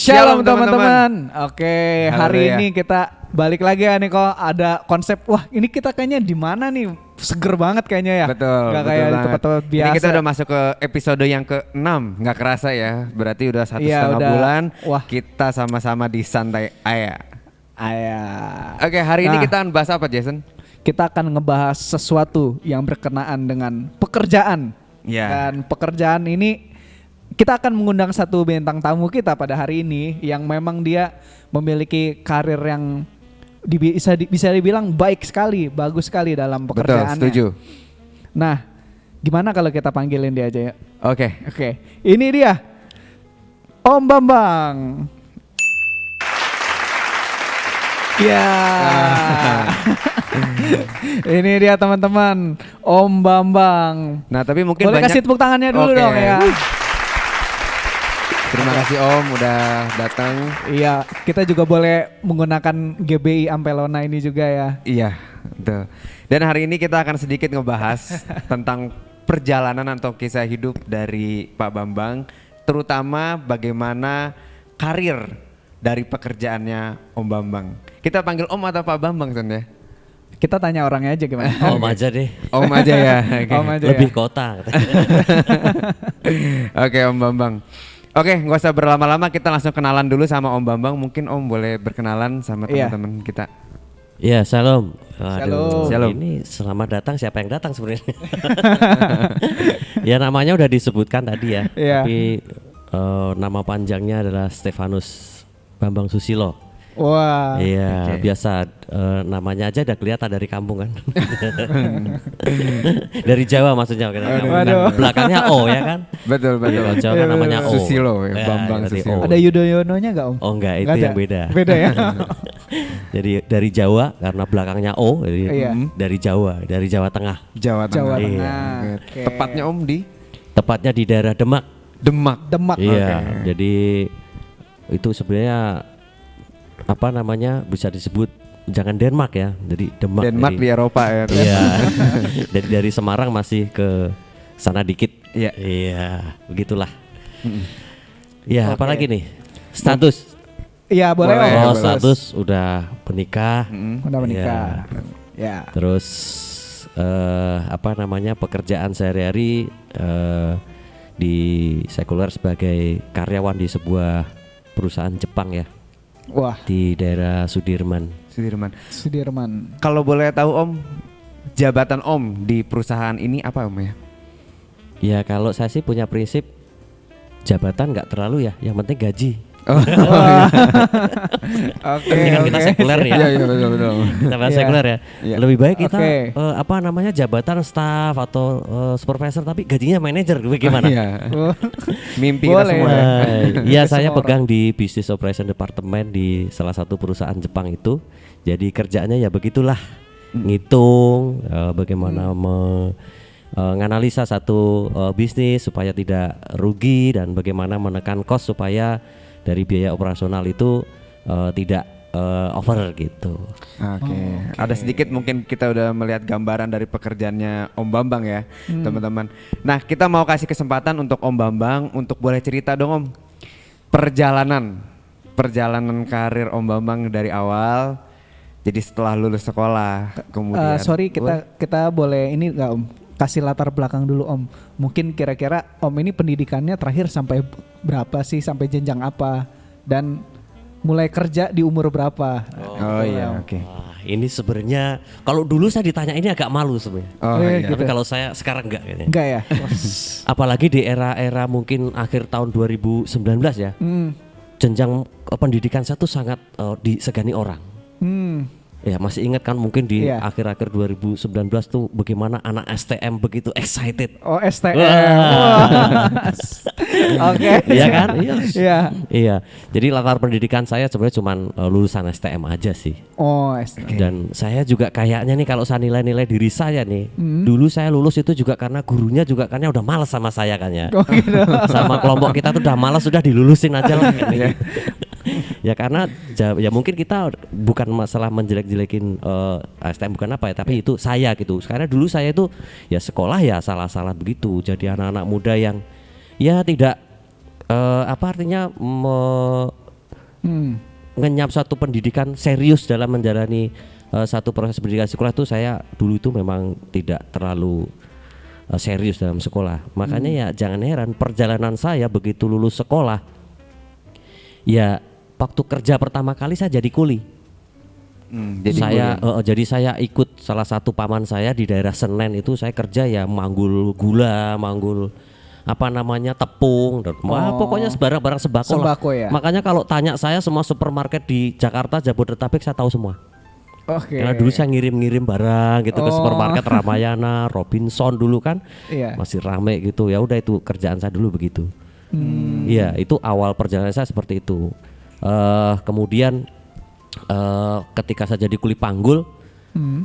Shalom teman-teman. Oke, hari ini kita balik lagi ya nih kok ada konsep. Wah, ini kita kayaknya di mana nih? Seger banget kayaknya ya. Betul. Gak kayak di tempat-tempat biasa. Ini kita udah masuk ke episode yang ke-6. Gak kerasa ya. Berarti udah 1,5 bulan. Wah. Kita sama-sama di Santai Aya. Oke, hari ini kita akan bahas apa, Jason? Kita akan ngebahas sesuatu yang berkenaan dengan pekerjaan. Ya. Dan pekerjaan ini kita akan mengundang satu bintang tamu kita pada hari ini yang memang dia memiliki karir yang bisa dibilang baik sekali, bagus sekali dalam pekerjaannya. Betul, setuju. Nah, gimana kalau kita panggilin dia aja ya? Oke. Ini dia Om Bambang. Ya. Ini dia teman-teman, Om Bambang. Nah, tapi mungkin boleh banyak... kasih tepuk tangannya dulu dong ya. Terima kasih Om udah datang. Iya, kita juga boleh menggunakan GBI Ampelona ini juga ya. Iya, betul. Dan hari ini kita akan sedikit ngebahas tentang perjalanan atau kisah hidup dari Pak Bambang, terutama bagaimana karir dari pekerjaannya Om Bambang. Kita panggil Om atau Pak Bambang Son ya? Kita tanya orangnya aja gimana? Om aja deh. Om aja ya. Okay. Om aja Lebih ya? kota. Oke, Om Bambang. Oke, nggak usah berlama-lama, kita langsung kenalan dulu sama Om Bambang. Mungkin Om boleh berkenalan sama teman-teman kita. Ya, shalom. Shalom. Ini selamat datang, siapa yang datang sebenarnya? Ya namanya udah disebutkan tadi ya. Iya. Tapi nama panjangnya adalah Stefanus Bambang Susilo. Wah. Iya, biasa namanya aja udah kelihatan dari kampung kan. Dari Jawa maksudnya kan. Belakangnya O ya kan. Betul. Kalau Jawa kan namanya O. Susilo ya, Bambang berarti Susilo. O. Ada Yudhoyononya nggak Om? Oh enggak, itu Nggak yang ada? beda. Beda ya? Jadi dari Jawa karena belakangnya O, jadi Iya. dari Jawa Tengah. Jawa Jawa Tengah. Tengah. Oke. Oke. Tepatnya Om di Tepatnya di daerah Demak. Demak. Iya, jadi itu sebenarnya apa namanya bisa disebut jangan Denmark ya, jadi Demak. Denmark jadi, di Eropa ya. Iya. dari Semarang masih ke sana dikit. Iya. Iya, begitulah. Ya, Oke. apalagi nih? Status. Iya boleh Boleh. Om. Oh, status udah menikah. Udah menikah. Ya. Terus apa namanya pekerjaan sehari-hari di sekuler sebagai karyawan di sebuah perusahaan Jepang ya Wah. di daerah Sudirman. Sudirman. Kalau boleh tahu Om, jabatan Om di perusahaan ini apa Om ya? Ya kalau saya sih punya prinsip jabatan nggak terlalu ya, yang penting gaji. Oke. Ini kan kita sekuler ya. Iya betul. Kita bahas Iya. sekuler ya. Iya. Lebih baik kita Oke. apa namanya jabatan staff atau supervisor tapi gajinya manajer gimana? Iya. Mimpi kita Boleh. semua. Ya. Iya, saya Semua pegang di Business Operation Department di salah satu perusahaan Jepang itu. Jadi kerjaannya ya begitulah, ngitung bagaimana menganalisa satu bisnis supaya tidak rugi dan bagaimana menekan cost supaya dari biaya operasional itu tidak over gitu. Oke. Ada sedikit mungkin kita udah melihat gambaran dari pekerjaannya Om Bambang ya, teman-teman. Nah, kita mau kasih kesempatan untuk Om Bambang untuk boleh cerita dong Om. Perjalanan karir Om Bambang dari awal. Jadi setelah lulus sekolah, kemudian Sorry kita boleh ini nggak Om? Kasih latar belakang dulu Om. Mungkin kira-kira Om ini pendidikannya terakhir sampai berapa sih? Sampai jenjang apa? Dan mulai kerja di umur berapa? Oh iya, oke. Wah, ini sebenarnya kalau dulu saya ditanya ini agak malu sebenarnya. Oh iya, iya. gitu. Tapi kalau saya sekarang enggak kayaknya. Enggak ya? Apalagi di era-era mungkin akhir tahun 2019 ya. Jenjang pendidikan saya tuh sangat disegani orang. Ya masih ingat kan mungkin di Iya. akhir-akhir 2019 tuh bagaimana anak STM begitu excited. Oh STM. Wah. Oke. Iya kan? Iya. Iya. Jadi latar pendidikan saya sebenarnya cuma lulusan STM aja sih. Oh STM. Dan saya juga kayaknya nih kalau saya nilai-nilai diri saya nih, dulu saya lulus itu juga karena gurunya juga kayaknya udah malas sama saya kan ya. Oh gitu. Sama kelompok kita tuh udah malas, sudah dilulusin aja lah. Ya karena ya mungkin kita bukan masalah menjelek-jelekin STM bukan apa ya, tapi itu saya gitu. Karena dulu saya itu ya sekolah ya salah-salah begitu. Jadi anak-anak muda yang ya tidak apa artinya ngenyap satu pendidikan serius dalam menjalani satu proses pendidikan sekolah itu saya dulu itu memang tidak terlalu serius dalam sekolah. Makanya ya jangan heran perjalanan saya begitu lulus sekolah, ya waktu kerja pertama kali saya jadi kuli. Jadi saya ikut salah satu paman saya di daerah Senen itu, saya kerja ya manggul gula, manggul apa namanya tepung dan pokoknya barang-barang sembako lah. Ya. Makanya kalau tanya saya semua supermarket di Jakarta Jabodetabek saya tahu semua. Oke. Karena dulu saya ngirim-ngirim barang gitu ke supermarket Ramayana, Robinson dulu kan masih rame gitu. Ya udah itu kerjaan saya dulu begitu. Iya itu awal perjalanan saya seperti itu. Kemudian ketika saya jadi kuli panggul,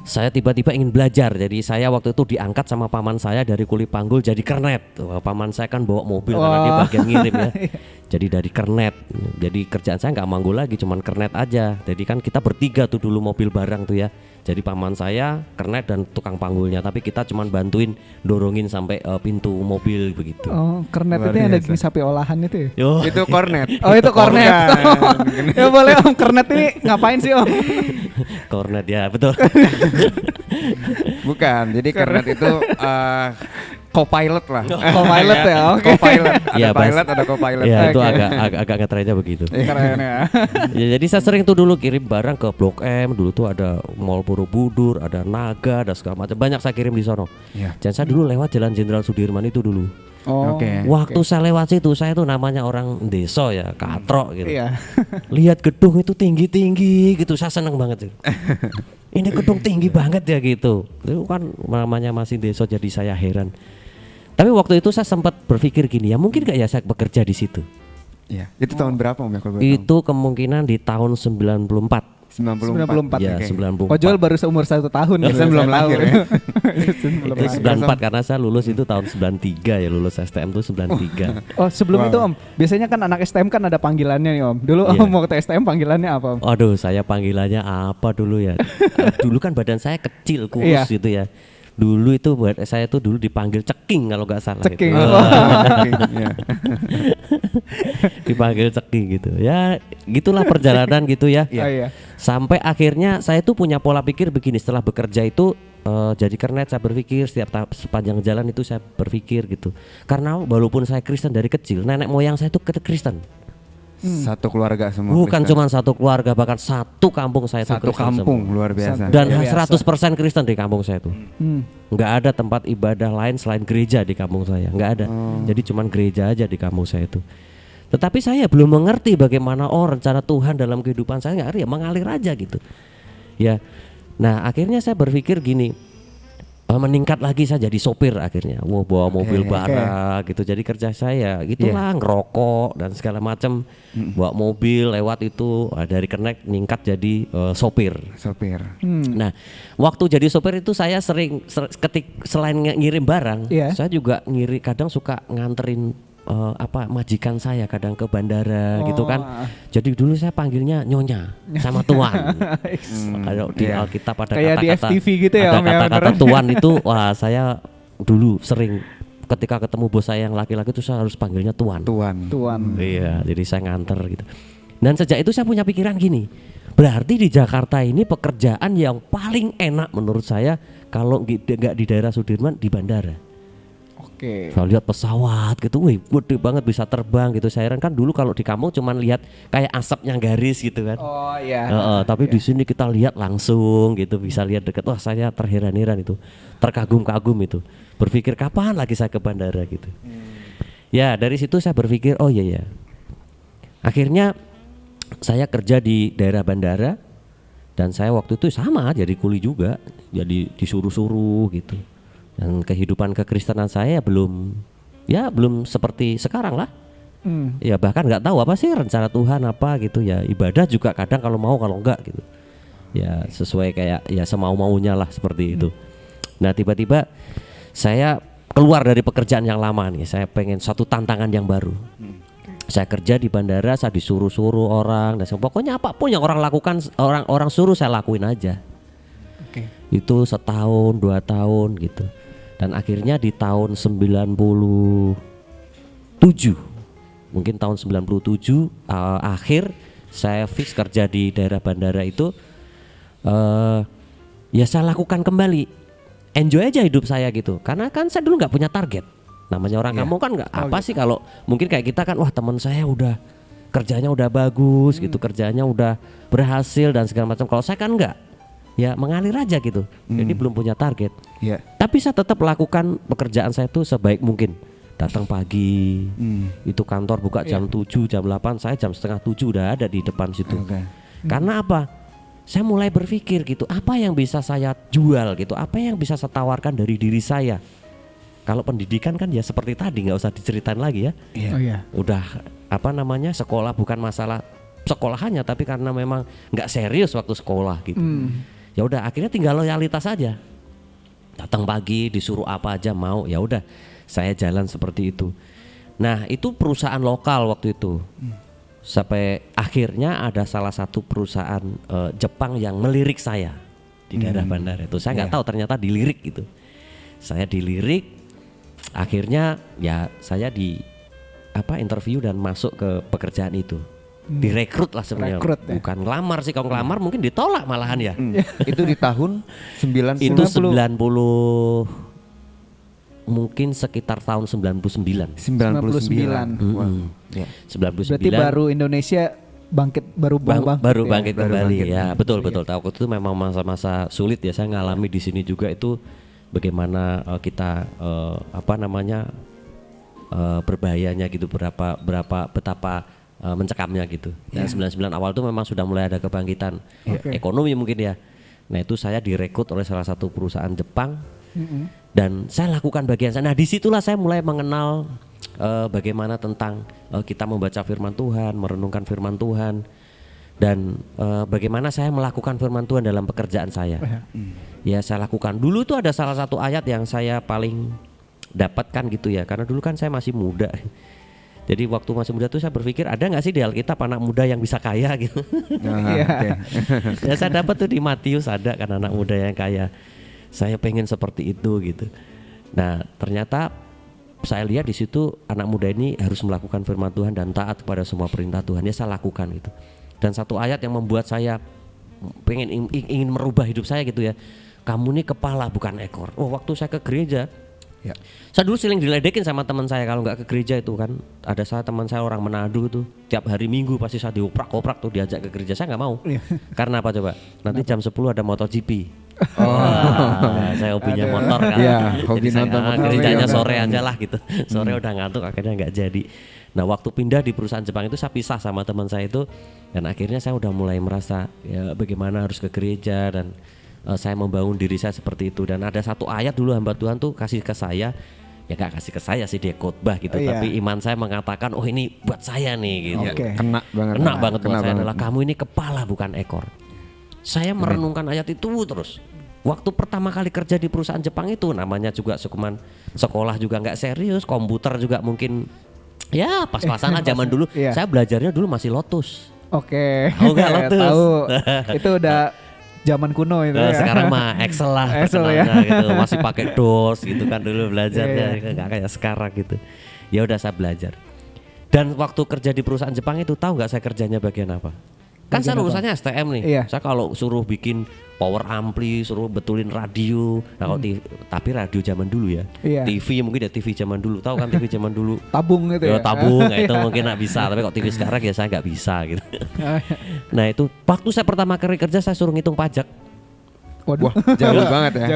saya tiba-tiba ingin belajar. Jadi saya waktu itu diangkat sama paman saya dari kuli panggul jadi kernet. Paman saya kan bawa mobil karena dia bagian ngirim ya. Jadi dari kernet. Jadi kerjaan saya nggak manggul lagi, cuman kernet aja. Jadi kan kita bertiga tuh dulu mobil barang tuh ya. Jadi paman saya, kernet dan tukang panggulnya. Tapi kita cuman bantuin dorongin sampai pintu mobil begitu. Oh, kernet itu yang daging sapi olahan itu ya? Yo. Itu kornet. Oh itu kornet. Ya boleh Om, kernet ini ngapain sih Om? Kornet ya betul. Bukan, jadi kornet itu co-pilot lah. Co-pilot ya, oke. Co-pilot, ada Ya, pilot, ada co-pilot. Ya itu Oke. agak ngetrennya begitu. Keren ya. Ya, jadi saya sering tuh dulu kirim barang ke Blok M. Dulu tuh ada Mall Borobudur, ada Naga, ada segala macam. Banyak saya kirim di sono. Iya. Dan saya dulu lewat Jalan Jenderal Sudirman itu dulu. Oh, Oke. Waktu saya lewat situ, saya tuh namanya orang desa ya, katrok gitu. Iya. Lihat gedung itu tinggi-tinggi gitu, saya seneng banget tuh. Ini gedung tinggi banget ya gitu. Itu kan namanya masih desa, jadi saya heran. Tapi waktu itu saya sempat berpikir gini, ya mungkin gak ya saya bekerja di situ. Iya. Itu tahun berapa Om ya kalau boleh tahu? Itu kemungkinan di tahun 94. 94. Ya, Oke. 94. Ojol baru seumur 1 tahun. Saya belum lahir ya. Belum Itu lahir. 94 karena saya lulus itu tahun 93 ya, lulus STM tuh 93. Oh sebelum Wow. itu Om, biasanya kan anak STM kan ada panggilannya nih Om. Dulu Iya. Om waktu STM panggilannya apa Om? Aduh, saya panggilannya apa dulu ya? Dulu kan badan saya kecil, kurus Iya. gitu ya. Dulu itu buat saya tuh dulu dipanggil ceking kalau nggak salah. Ceking. Gitu. Iya. Dipanggil ceking gitu. Ya, gitulah perjalanan gitu ya. Oh, iya. Sampai akhirnya saya tuh punya pola pikir begini, setelah bekerja itu jadi kernet saya berpikir sepanjang jalan itu saya berpikir gitu. Karena walaupun saya Kristen dari kecil, nenek moyang saya tuh Kristen. Satu keluarga semua. Bukan Kristen. cuma satu keluarga, bahkan satu kampung saya tuh Satu Kristen kampung semua. luar biasa. Dan Luar biasa. 100% Kristen di kampung saya tuh. Nggak ada tempat ibadah lain selain gereja di kampung saya, nggak ada. Jadi cuman gereja aja di kampung saya itu. Tetapi saya belum mengerti bagaimana rencana Tuhan dalam kehidupan saya, nggak ngerti ya, mengalir aja gitu. Ya, nah akhirnya saya berpikir gini, meningkat lagi saya jadi sopir akhirnya. Bawa mobil bara gitu. Jadi kerja saya gitulah, ngerokok dan segala macam. Bawa mobil lewat itu dari kernet ningkat jadi sopir. Sopir. Nah, waktu jadi sopir itu saya sering selain ngirim barang, Iya. saya juga kadang suka nganterin majikan saya kadang ke bandara gitu kan. Jadi dulu saya panggilnya nyonya sama tuan. Kalau di Iya. Alkitab ada Kayak di kata-kata FTV gitu ya, ada Om, ya, kata-kata beneran. tuan itu, wah saya dulu sering ketika ketemu bos saya yang laki-laki itu saya harus panggilnya tuan. Tuan. Iya, jadi saya nganter gitu. Dan sejak itu saya punya pikiran gini, berarti di Jakarta ini pekerjaan yang paling enak menurut saya kalau nggak di daerah Sudirman, di bandara. Oke. Saya lihat pesawat gitu, wih gede banget bisa terbang gitu. Saya heran kan dulu kalau di kampung cuman lihat kayak asapnya garis gitu kan. Oh iya. Tapi di sini kita lihat langsung gitu, bisa lihat dekat. Wah saya terheran-heran itu, terkagum-kagum itu. Berpikir kapan lagi saya ke bandara gitu. Ya dari situ saya berpikir oh iya ya. Akhirnya saya kerja di daerah bandara dan saya waktu itu sama jadi kuli juga, jadi disuruh-suruh gitu. Dan kehidupan kekristenan saya belum seperti sekarang lah. Ya bahkan nggak tahu apa sih rencana Tuhan apa gitu ya. Ibadah juga kadang kalau mau kalau enggak gitu. Ya sesuai kayak ya semau-maunya lah seperti itu. Nah tiba-tiba saya keluar dari pekerjaan yang lama nih. Saya pengen satu tantangan yang baru. Saya kerja di bandara, saya disuruh-suruh orang dan pokoknya apapun yang orang lakukan, orang suruh saya lakuin aja. Oke. Itu setahun 2 tahun gitu. Dan akhirnya di tahun 97, mungkin tahun 97 akhir saya fix kerja di daerah bandara itu, ya saya lakukan kembali, enjoy aja hidup saya gitu. Karena kan saya dulu nggak punya target. Namanya orang kampung kan nggak apa sih kalau mungkin kayak kita kan, wah teman saya udah kerjanya udah bagus gitu, kerjanya udah berhasil dan segala macam. Kalau saya kan enggak. Ya mengalir aja gitu. Jadi belum punya target. Iya. Tapi saya tetap lakukan pekerjaan saya itu sebaik mungkin. Datang pagi, itu kantor buka jam 7, jam 8, saya jam setengah 7 udah ada di depan situ. Karena apa? Saya mulai berpikir gitu, apa yang bisa saya jual gitu, apa yang bisa saya tawarkan dari diri saya. Kalau pendidikan kan ya seperti tadi, nggak usah diceritain lagi ya. Oh iya. Udah apa namanya, sekolah bukan masalah sekolahannya, tapi karena memang nggak serius waktu sekolah gitu. Ya udah akhirnya tinggal loyalitas aja. Datang pagi disuruh apa aja mau, ya udah saya jalan seperti itu. Nah itu perusahaan lokal waktu itu. Sampai akhirnya ada salah satu perusahaan Jepang yang melirik saya di daerah bandara itu. Saya nggak tahu ternyata dilirik gitu. Saya dilirik, akhirnya ya saya di interview dan masuk ke pekerjaan itu. Direkrut lah sebenarnya, Rekrut, ya. bukan ngelamar sih. Kalau ngelamar mungkin ditolak malahan ya. Itu di tahun 90. Itu 90, mungkin sekitar tahun 99. 99. Mm. Ya. 99. Berarti baru Indonesia bangkit, baru baru bangkit baru kembali bangkit. ya. Betul. Waktu itu memang masa-masa sulit ya. Saya ngalami di sini juga itu bagaimana kita berbahayanya gitu, betapa mencekamnya gitu. Dan 99 awal itu memang sudah mulai ada kebangkitan ekonomi mungkin ya. Nah itu saya direkrut oleh salah satu perusahaan Jepang dan saya lakukan bagian saya. Nah disitulah saya mulai mengenal bagaimana tentang kita membaca firman Tuhan, merenungkan firman Tuhan, dan bagaimana saya melakukan firman Tuhan dalam pekerjaan saya. Ya saya lakukan. Dulu tuh ada salah satu ayat yang saya paling dapatkan gitu ya, karena dulu kan saya masih muda. Jadi waktu masih muda tuh saya berpikir ada nggak sih di Alkitab anak muda yang bisa kaya gitu. Ya saya dapat tuh di Matius ada kan anak muda yang kaya. Saya pengen seperti itu gitu. Nah ternyata saya lihat di situ anak muda ini harus melakukan firman Tuhan dan taat kepada semua perintah Tuhan. Ya saya lakukan gitu. Dan satu ayat yang membuat saya ingin merubah hidup saya gitu ya. Kamu ini kepala bukan ekor. Oh waktu saya ke gereja. Ya. Saya dulu sering diledekin sama teman saya kalau nggak ke gereja itu kan. Ada saya teman saya orang Manado tuh tiap hari Minggu pasti saya dioprak-oprak tuh diajak ke gereja. Saya nggak mau. Karena apa coba? Nanti jam 10 ada MotoGP. Saya hobinya motor kan. Hobi jadi nonton saya gerejanya sore aja lah gitu. Sore udah ngantuk akhirnya nggak jadi. Nah waktu pindah di perusahaan Jepang itu saya pisah sama teman saya itu. Dan akhirnya saya udah mulai merasa ya bagaimana harus ke gereja dan saya membangun diri saya seperti itu. Dan ada satu ayat dulu hamba Tuhan tuh kasih ke saya. Ya gak kasih ke saya sih, dia khotbah gitu. Tapi iman saya mengatakan oh ini buat saya nih gitu. Kena banget Buat saya adalah kamu ini kepala bukan ekor. Saya merenungkan ayat itu terus. Waktu pertama kali kerja di perusahaan Jepang itu namanya juga sekolah juga gak serius. Komputer juga mungkin ya pas-pasan aja zaman dulu. Saya belajarnya dulu masih Lotus. Tahu nggak Lotus? Tahu. Itu udah zaman kuno itu ya. Sekarang mah Excel lah ya. gitu. Masih pakai DOS gitu kan dulu belajarnya nggak kayak sekarang gitu. Ya udah saya belajar. Dan waktu kerja di perusahaan Jepang itu tahu nggak saya kerjanya bagian apa? Kan saya urusannya STM nih. Saya kalau suruh bikin power ampli, suruh betulin radio. Nah, kalau tapi radio zaman dulu ya. TV mungkin ya TV zaman dulu. Tahu kan TV zaman dulu? Tabung gitu ya. Tabung itu mungkin nggak bisa. Tapi kalau TV sekarang ya saya nggak bisa gitu. Nah itu waktu saya pertama kali kerja saya suruh ngitung pajak. Wah, jauh banget ya.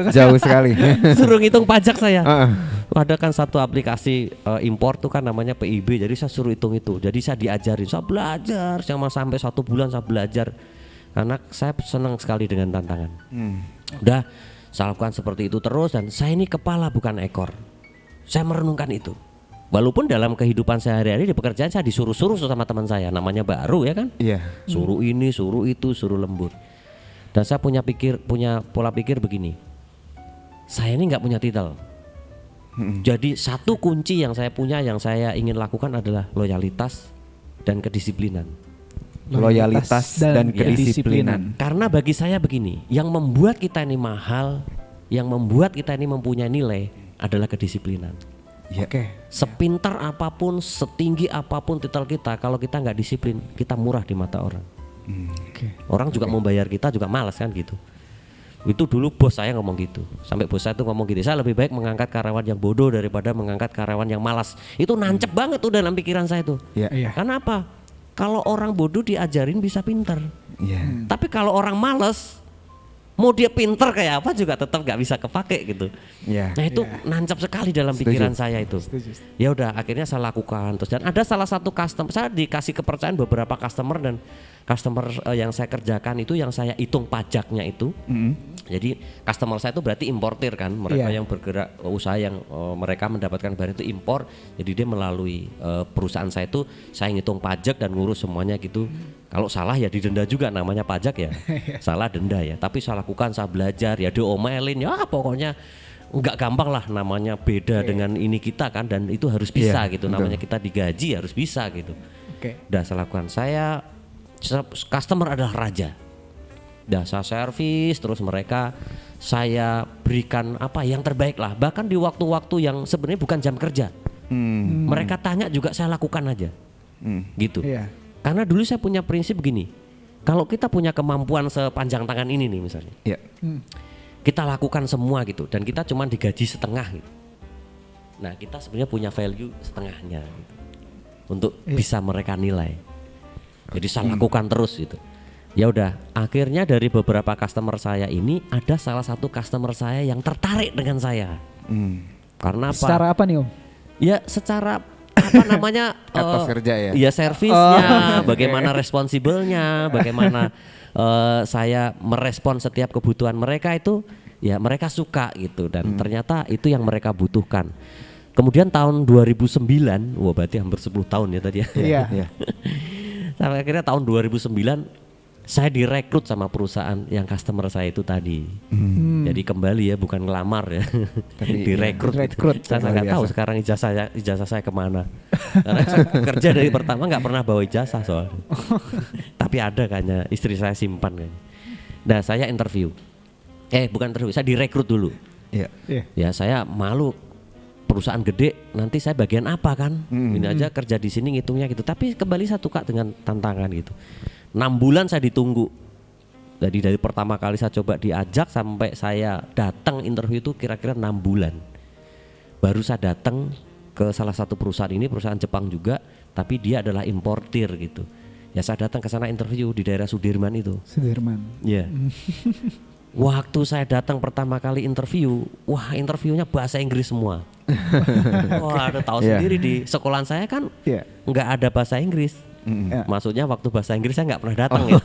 Jauh sekali. Suruh ngitung pajak saya. Ada kan satu aplikasi impor tuh kan namanya PIB. Jadi saya suruh hitung itu. Jadi saya diajarin, saya belajar selama sampai 1 bulan saya belajar. Karena saya senang sekali dengan tantangan. Udah saya lakukan seperti itu terus dan saya ini kepala bukan ekor. Saya merenungkan itu. Walaupun dalam kehidupan sehari-hari di pekerjaan saya disuruh-suruh sama teman saya. Namanya baru ya kan. Suruh ini, suruh itu, suruh lembur. Dan saya punya pola pikir begini. Saya ini nggak punya titel. Jadi satu kunci yang saya punya yang saya ingin lakukan adalah loyalitas dan kedisiplinan. Loyalitas dan kedisiplinan. Karena bagi saya begini, yang membuat kita ini mahal, yang membuat kita ini mempunyai nilai adalah kedisiplinan. Oke. Sepintar apapun, setinggi apapun titel kita, kalau kita nggak disiplin, kita murah di mata orang. Oke. Orang juga mau bayar kita juga malas kan gitu. Itu dulu bos saya ngomong gitu. Sampai bos saya tuh ngomong gitu, saya lebih baik mengangkat karyawan yang bodoh daripada mengangkat karyawan yang malas. Itu nancep banget tuh dalam pikiran saya tuh. Iya. Iya. Karena apa? Kalau orang bodoh diajarin bisa pintar. Iya. Tapi kalau orang malas, mau dia pintar kayak apa juga tetap nggak bisa kepake gitu. Iya. Nah itu nancap sekali dalam pikiran saya itu. Setuju. Ya udah akhirnya saya lakukan terus, dan ada salah satu customer, saya dikasih kepercayaan beberapa customer, dan customer yang saya kerjakan itu yang saya hitung pajaknya itu. Jadi customer saya itu berarti importir kan, mereka Iya. yang bergerak usaha yang mereka mendapatkan barang itu impor. Jadi dia melalui perusahaan saya itu, saya ngitung pajak dan ngurus semuanya gitu. Kalau salah ya didenda juga, namanya pajak ya. Salah denda ya. Tapi saya lakukan, saya belajar ya, diomelin ya, pokoknya nggak gampang lah, namanya beda dengan ini kita kan, dan itu harus bisa Iya, gitu. betul. Namanya kita digaji harus bisa gitu. Oke. Udah saya lakukan, saya customer adalah raja. Udah saya servis terus mereka, saya berikan apa yang terbaik lah. Bahkan di waktu-waktu yang sebenarnya bukan jam kerja, mereka tanya juga saya lakukan aja, gitu. Iya. Karena dulu saya punya prinsip gini, kalau kita punya kemampuan sepanjang tangan ini nih misalnya, Iya. kita lakukan semua gitu, dan kita cuma digaji setengah gitu. Nah kita sebenarnya punya value setengahnya gitu, untuk bisa mereka nilai. Jadi saya lakukan terus gitu. Ya udah, akhirnya dari beberapa customer saya ini ada salah satu customer saya yang tertarik dengan saya. Karena apa? Secara apa nih Om? Ya secara apa namanya? Etos kerja ya? Iya, servisnya, bagaimana responsibelnya, bagaimana saya merespon setiap kebutuhan mereka itu, ya mereka suka gitu, dan ternyata itu yang mereka butuhkan. Kemudian tahun 2009, wah berarti hampir 10 tahun ya tadi ya. Iya. Iya. Sampai akhirnya tahun 2009 saya direkrut sama perusahaan yang customer saya itu tadi. Jadi kembali ya, bukan ngelamar ya, Tapi direkrut. direkrut. Saya Luar nggak tahu biasa. sekarang ijazah saya kemana. Karena saya kerja dari pertama nggak pernah bawa ijazah soalnya. Tapi ada kayaknya, istri saya simpan kayaknya. Nah saya interview. Bukan interview, saya direkrut dulu. Iya. Iya. Ya saya malu, perusahaan gede nanti saya bagian apa kan, ini aja kerja di sini ngitungnya gitu. Tapi kembali saya tukar dengan tantangan gitu. 6 bulan saya ditunggu. Jadi dari pertama kali saya coba diajak sampai saya datang interview itu kira-kira 6 bulan. Baru saya datang ke salah satu perusahaan ini, perusahaan Jepang juga, tapi dia adalah importir gitu. Ya saya datang ke sana interview di daerah Sudirman itu. Sudirman. Iya. Waktu saya datang pertama kali interview, wah interviewnya bahasa Inggris semua. Wah, ada tahu Iya. sendiri di sekolahan saya kan Iya. nggak ada bahasa Inggris. Ya. Maksudnya waktu bahasa Inggris saya nggak pernah datang ya.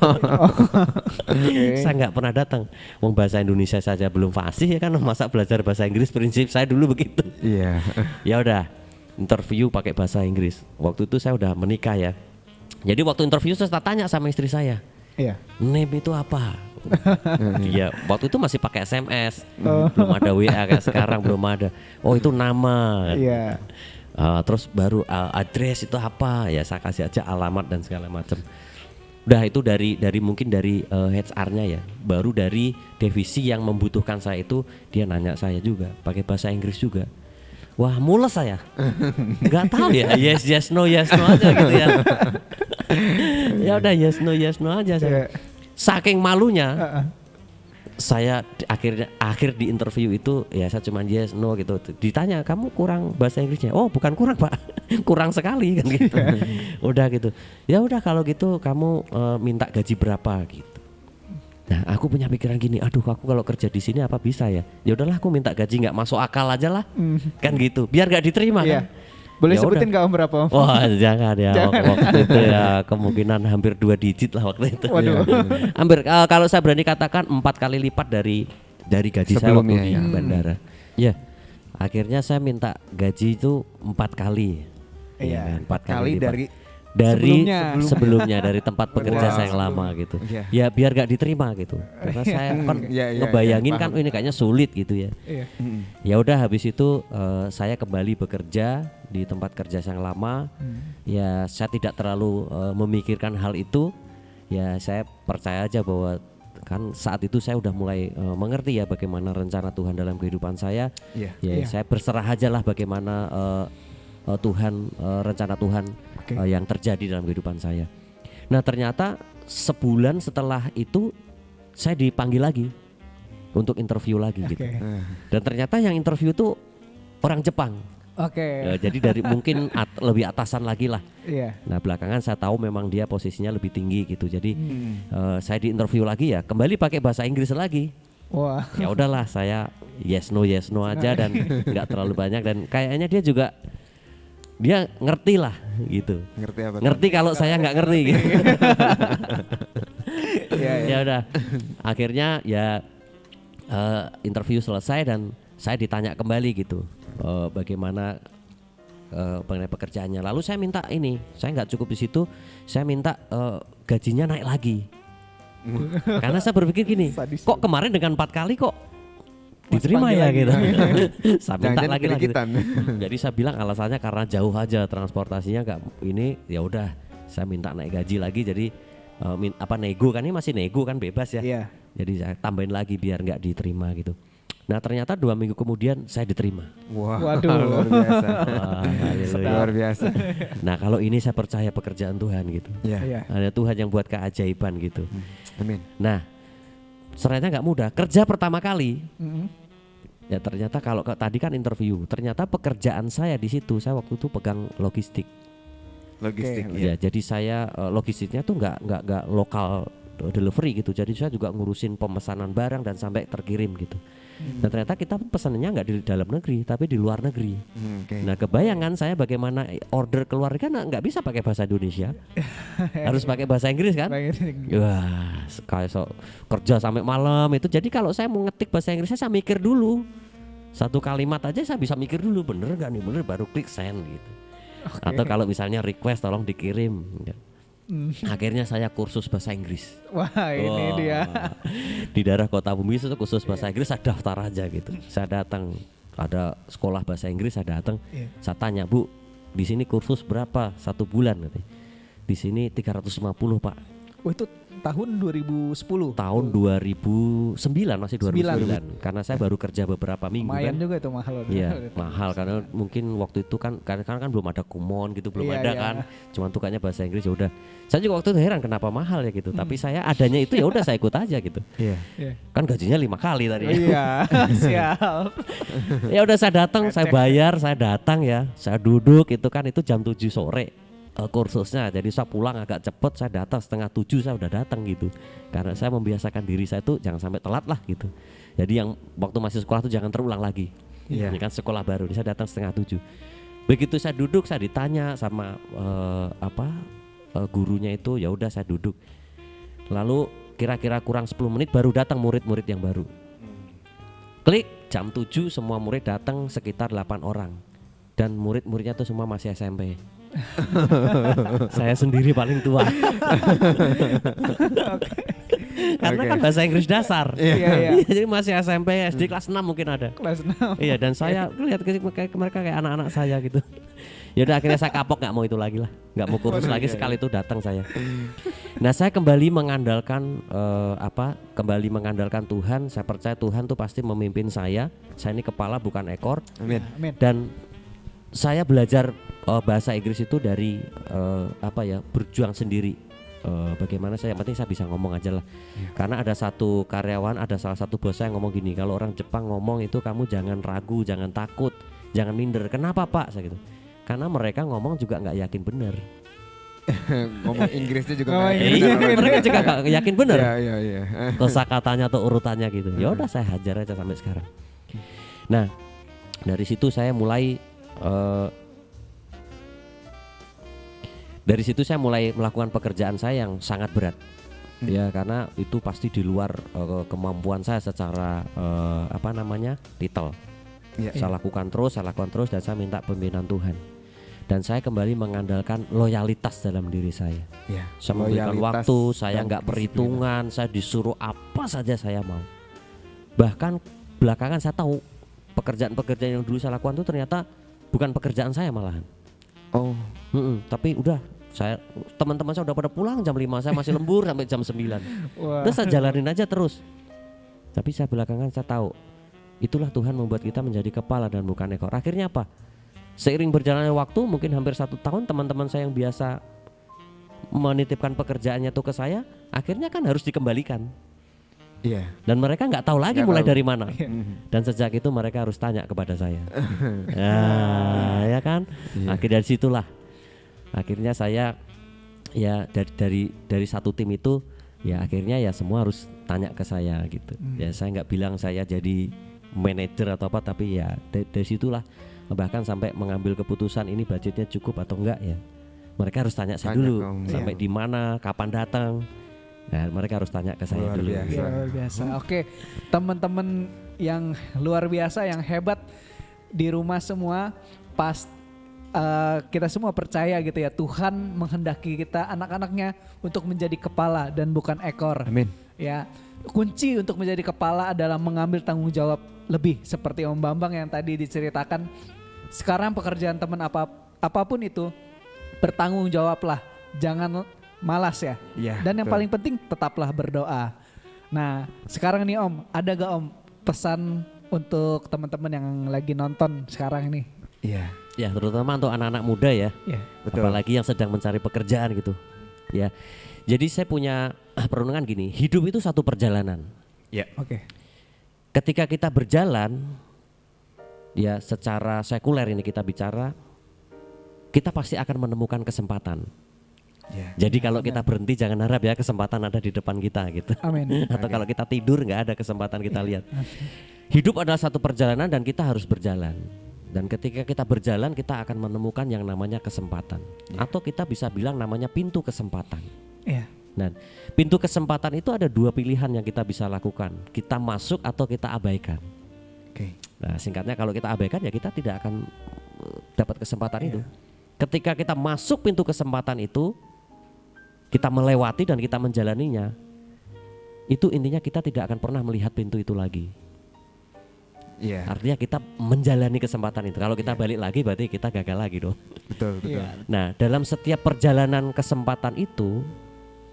Saya nggak pernah datang. Wong bahasa Indonesia saja belum fasih ya kan, masa belajar bahasa Inggris, prinsip saya dulu begitu. Iya. Ya udah, interview pakai bahasa Inggris. Waktu itu saya udah menikah ya. Jadi waktu interview saya tanya sama istri saya, Iya. name itu apa? Dia waktu itu masih pakai SMS, belum ada WA kayak sekarang, belum ada. Oh itu nama. Iya. Terus baru address itu apa? Ya saya kasih aja alamat dan segala macam. Udah itu dari mungkin dari HR-nya ya. Baru dari divisi yang membutuhkan saya itu dia nanya saya juga pakai bahasa Inggris juga. Wah mules saya, nggak tahu ya, yes no aja gitu ya. Ya udah yes no aja saya. Iya. Saking malunya, Heeh. saya akhir di interview itu ya saya cuma yes no gitu. Ditanya kamu kurang bahasa Inggrisnya? Oh bukan kurang pak, kurang sekali kan gitu. Udah gitu. Ya udah kalau gitu kamu minta gaji berapa gitu. Nah aku punya pikiran gini, aduh aku kalau kerja di sini apa bisa ya? Ya udahlah aku minta gaji nggak masuk akal aja lah, kan gitu. Biar nggak diterima Iya. kan. Boleh Ya sebutin udah. nggak Om berapa Om? Wah jangan ya, Jangan. waktu itu ya kemungkinan hampir 2 digit lah waktu itu. Waduh. Hampir kalau saya berani katakan 4 kali lipat dari gaji saya waktu Sebelumnya di ya. bandara. Ya, akhirnya saya minta gaji itu 4 kali. Iya, kan, 4 Kali lipat. dari Sebelumnya dari tempat pekerja Wow. saya yang lama gitu. Iya. Ya biar gak diterima gitu. Karena saya kan Iya, iya, ngebayangin iya, kan paham. ini kayaknya sulit gitu ya. Iya. Ya udah habis itu saya kembali bekerja di tempat kerja yang lama. Ya saya tidak terlalu memikirkan hal itu. Ya saya percaya aja bahwa kan saat itu saya udah mulai mengerti ya bagaimana rencana Tuhan dalam kehidupan saya. Iya. Ya Iya. saya berserah aja lah bagaimana Tuhan, rencana Tuhan Oke. yang terjadi dalam kehidupan saya. Nah ternyata sebulan setelah itu saya dipanggil lagi untuk interview lagi gitu. Oke. Dan ternyata yang interview itu orang Jepang. Oke. Ya, jadi dari mungkin lebih atasan lagi lah. Iya. Nah belakangan saya tahu memang dia posisinya lebih tinggi gitu. Jadi Hmm. saya diinterview lagi ya, kembali pakai bahasa Inggris lagi. Wah. Ya udahlah saya yes no aja dan nggak terlalu banyak, dan kayaknya dia ngerti lah gitu. Ngerti apa? Ngerti kalau saya nggak ngerti gitu. Iya, iya. Ya udah. Akhirnya ya interview selesai dan saya ditanya kembali gitu. Bagaimana mengenai pekerjaannya. Lalu saya minta ini, saya nggak cukup di situ, saya minta gajinya naik lagi. Karena saya berpikir gini, Sadis. kok kemarin dengan 4 kali kok diterima ya panggil gitu. Saya minta Jangan-jangan lagi lah gitu. kedikitan. Jadi saya bilang alasannya karena jauh aja transportasinya nggak ini, ya udah saya minta naik gaji lagi. Jadi nego kan, ini masih nego kan, bebas ya. Iya. Jadi saya tambahin lagi biar nggak diterima gitu. Nah ternyata 2 minggu kemudian saya diterima. Wah, Waduh. luar biasa. Wah, haleluya. Luar biasa. Nah kalau ini saya percaya pekerjaan Tuhan gitu. Iya. Iya. Ada Tuhan yang buat keajaiban gitu. Amin. Nah ternyata nggak mudah. Kerja pertama kali Mm-mm. ya ternyata kalau tadi kan interview. Ternyata pekerjaan saya di situ, saya waktu itu pegang logistik. Logistik. Oke. Ya jadi saya logistiknya tuh nggak lokal delivery gitu. Jadi saya juga ngurusin pemesanan barang dan sampai terkirim gitu. Dan ternyata kita pesanannya nggak di dalam negeri tapi di luar negeri. Oke. Nah kebayangan saya bagaimana order keluar kan nggak bisa pakai bahasa Indonesia, harus pakai bahasa Inggris kan. Pengen- Wah kayak kerja sampai malam itu. Jadi kalau saya mau ngetik bahasa Inggris saya mikir dulu. Satu kalimat aja saya bisa mikir dulu, bener gak nih, bener, baru klik send gitu. Atau kalau misalnya request tolong dikirim gitu. Akhirnya saya kursus bahasa Inggris. Wah, ini Wah, dia. Di daerah Kota Bumi itu kursus bahasa Inggris, saya daftar aja gitu. Saya datang, ada sekolah bahasa Inggris, saya datang. Iya. Saya tanya, Bu, di sini kursus berapa 1 bulan? Katanya. Di sini 350 Pak. Oh, itu tahun 2010. Tahun 2009, masih 2009. Karena saya baru kerja beberapa minggu Lumayan kan. juga itu mahal. Iya mahal karena mungkin waktu itu kan karena kan belum ada kumon gitu, belum Iya, ada iya. kan, cuman tukangnya bahasa Inggris ya udah. Saya juga waktu itu heran kenapa mahal ya gitu, tapi saya adanya itu ya udah saya ikut aja gitu. Iya. Iya. Kan gajinya 5 kali tadi. Iya, siap. Ya udah saya datang, saya bayar, saya datang ya, saya duduk itu kan itu jam 7 sore kursusnya, jadi saya pulang agak cepet, saya datang 6:30 saya udah datang gitu, karena saya membiasakan diri saya tuh jangan sampai telat lah gitu. Jadi yang waktu masih sekolah tuh jangan terulang lagi. Iya. Ini kan sekolah baru, saya datang 6:30. Begitu saya duduk, saya ditanya sama gurunya itu, ya udah saya duduk. Lalu kira-kira kurang 10 menit baru datang murid-murid yang baru. Klik jam 7 semua murid datang sekitar 8 orang. Dan murid-muridnya tuh semua masih SMP. Saya sendiri paling tua. Karena kan bahasa Inggris dasar. Iya, iya. Jadi masih SMP, SD kelas 6 mungkin ada. Kelas 6. Iya, dan saya lihat ke mereka kayak anak-anak saya gitu. Ya udah akhirnya saya kapok, nggak mau itu lagi lah, nggak mau kursus lagi, sekali itu datang saya. Nah saya kembali mengandalkan kembali mengandalkan Tuhan. Saya percaya Tuhan tuh pasti memimpin saya. Saya ini kepala bukan ekor. Amin. Amin. Dan saya belajar bahasa Inggris itu dari berjuang sendiri. Bagaimana saya, yang penting saya bisa ngomong aja lah. Karena ada satu karyawan, ada salah satu bos saya ngomong gini, kalau orang Jepang ngomong itu kamu jangan ragu, jangan takut, jangan minder. Kenapa Pak? Saya gitu. Karena mereka ngomong juga nggak yakin benar. Ngomong Inggrisnya juga Ngomong nggak Inggris. bener. Mereka juga nggak yakin benar. Iya, iya. Kosakatanya atau urutannya gitu. Ya udah saya hajar aja sampai sekarang. Nah dari situ saya mulai melakukan pekerjaan saya yang sangat berat. Ya karena itu pasti di luar kemampuan saya secara titel. Iya. Saya lakukan terus dan saya minta pimpinan Tuhan. Dan saya kembali mengandalkan loyalitas dalam diri saya. Iya. Saya memberikan Loyalitas waktu, saya dan nggak disiplin. perhitungan, saya disuruh apa saja saya mau. Bahkan belakangan saya tahu pekerjaan-pekerjaan yang dulu saya lakukan itu ternyata bukan pekerjaan saya malahan. Oh, Tapi udah Teman-teman saya udah pada pulang jam 5, saya masih lembur sampai jam 9. Wah. Terus saya jalanin aja terus. Tapi saya belakangan saya tahu itulah Tuhan membuat kita menjadi kepala dan bukan ekor. Akhirnya apa? Seiring berjalannya waktu, mungkin hampir 1 tahun, teman-teman saya yang biasa menitipkan pekerjaannya tuh ke saya, akhirnya kan harus dikembalikan. Iya. Dan mereka nggak tahu lagi Nggak mulai tahu. dari mana. Dan sejak itu mereka harus tanya kepada saya. Nah, ya kan? Akhirnya dari situlah. Akhirnya saya ya dari satu tim itu ya akhirnya ya semua harus tanya ke saya gitu. Ya saya nggak bilang saya jadi manajer atau apa, tapi ya dari situlah bahkan sampai mengambil keputusan ini budgetnya cukup atau enggak ya. Mereka harus tanya saya Tanya dulu dong, sampai di mana, kapan datang. Nah, mereka harus tanya ke saya Luar dulu. biasa. Iya, luar biasa. Oke, teman-teman yang luar biasa, yang hebat di rumah semua, kita semua percaya gitu ya, Tuhan menghendaki kita anak-anaknya untuk menjadi kepala dan bukan ekor. Amin. Ya, kunci untuk menjadi kepala adalah mengambil tanggung jawab lebih, seperti Om Bambang yang tadi diceritakan. Sekarang pekerjaan teman apapun itu, bertanggung jawablah, jangan malas ya. Iya, Dan yang betul. paling penting tetaplah berdoa. Nah, sekarang nih Om, ada gak Om pesan untuk teman-teman yang lagi nonton sekarang nih? Iya. Ya, terutama untuk anak-anak muda ya. Ya, Betul. Apalagi yang sedang mencari pekerjaan gitu. Ya. Jadi saya punya perenungan gini, hidup itu satu perjalanan. Iya. oke. Ketika kita berjalan ya secara sekuler ini kita bicara, kita pasti akan menemukan kesempatan. Iya. Jadi kalau kita berhenti jangan harap ya kesempatan ada di depan kita gitu. Amin. Atau kalau kita tidur nggak ada kesempatan kita lihat. Hidup adalah satu perjalanan dan kita harus berjalan. Dan ketika kita berjalan kita akan menemukan yang namanya kesempatan. Atau kita bisa bilang namanya pintu kesempatan. Iya. Dan pintu kesempatan itu ada 2 pilihan yang kita bisa lakukan. Kita masuk atau kita abaikan. Oke. Nah, singkatnya kalau kita abaikan ya kita tidak akan dapat kesempatan itu. Ketika kita masuk pintu kesempatan itu, kita melewati dan kita menjalaninya, itu intinya kita tidak akan pernah melihat pintu itu lagi. Iya. Artinya kita menjalani kesempatan itu. Kalau kita balik lagi berarti kita gagal lagi dong. Betul, betul. Iya. Nah, dalam setiap perjalanan kesempatan itu,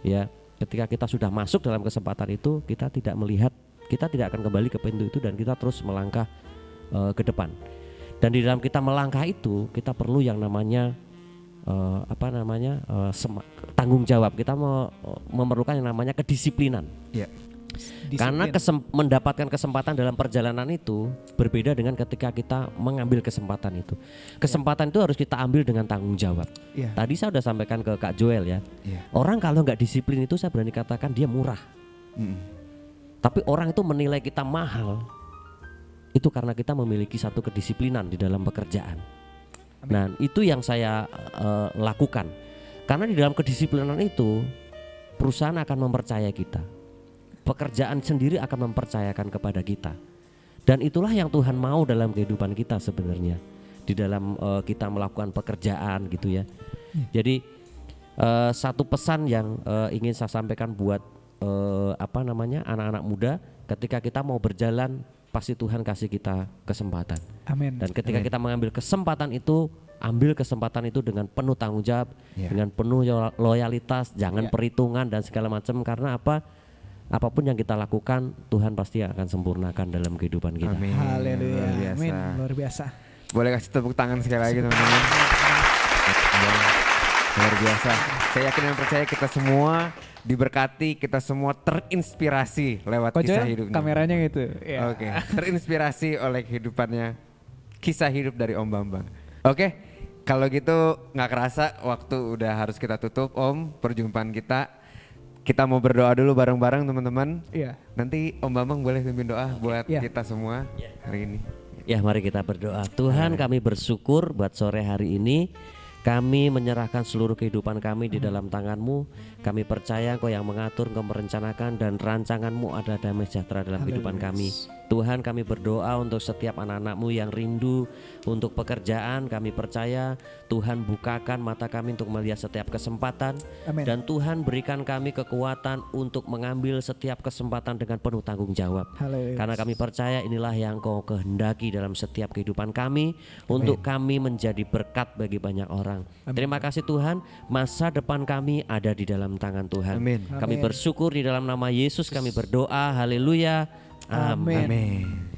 ya, ketika kita sudah masuk dalam kesempatan itu, kita tidak melihat, kita tidak akan kembali ke pintu itu dan kita terus melangkah ke depan. Dan di dalam kita melangkah itu, kita perlu yang namanya tanggung jawab. Kita memerlukan yang namanya kedisiplinan. Iya. Karena mendapatkan kesempatan dalam perjalanan itu berbeda dengan ketika kita mengambil kesempatan itu. Kesempatan itu harus kita ambil dengan tanggung jawab. Iya. Tadi saya sudah sampaikan ke Kak Joel ya. Iya. Orang kalau nggak disiplin itu saya berani katakan dia murah. Tapi orang itu menilai kita mahal itu karena kita memiliki satu kedisiplinan di dalam pekerjaan. Nah, itu yang saya lakukan. Karena di dalam kedisiplinan itu perusahaan akan mempercayai kita. Pekerjaan sendiri akan mempercayakan kepada kita. Dan itulah yang Tuhan mau dalam kehidupan kita sebenarnya. Di dalam kita melakukan pekerjaan gitu ya. Jadi satu pesan yang ingin saya sampaikan buat anak-anak muda, ketika kita mau berjalan pasti Tuhan kasih kita kesempatan. Amin. Dan ketika kita mengambil kesempatan itu, ambil kesempatan itu dengan penuh tanggung jawab, dengan penuh loyalitas, jangan perhitungan dan segala macam. Karena apa? Apapun yang kita lakukan, Tuhan pasti akan sempurnakan dalam kehidupan kita. Amin. Haleluya. Luar biasa. Amin. Luar biasa. Boleh kasih tepuk tangan sekali lagi teman-teman. Luar biasa. Saya yakin dan percaya kita semua diberkati, kita semua terinspirasi lewat Kok kisah Joel, hidupnya. kameranya gitu. Ya. Oke, terinspirasi oleh kehidupannya, kisah hidup dari Om Bambang. Oke, kalau gitu nggak kerasa waktu udah harus kita tutup Om perjumpaan kita. Kita mau berdoa dulu bareng-bareng teman-teman. Iya. Nanti Om Bambang boleh pimpin doa buat Iya. kita semua hari ini. Ya, mari kita berdoa. Tuhan, kami bersyukur buat sore hari ini. Kami menyerahkan seluruh kehidupan kami di dalam tangan-Mu. Kami percaya Engkau yang mengatur, Engkau merencanakan, dan rancangan-Mu ada damai sejahtera dalam kehidupan kami. Tuhan, kami berdoa untuk setiap anak-anak-Mu yang rindu untuk pekerjaan. Kami percaya Tuhan bukakan mata kami untuk melihat setiap kesempatan. Amin. Dan Tuhan berikan kami kekuatan untuk mengambil setiap kesempatan dengan penuh tanggung jawab. Haleluya. Karena kami percaya inilah yang Kau kehendaki dalam setiap kehidupan kami, untuk kami menjadi berkat bagi banyak orang. orang. Terima kasih Tuhan, masa depan kami ada di dalam tangan Tuhan. Amin. Kami Amin. bersyukur di dalam nama Yesus kami berdoa. Haleluya. Amin. Amin.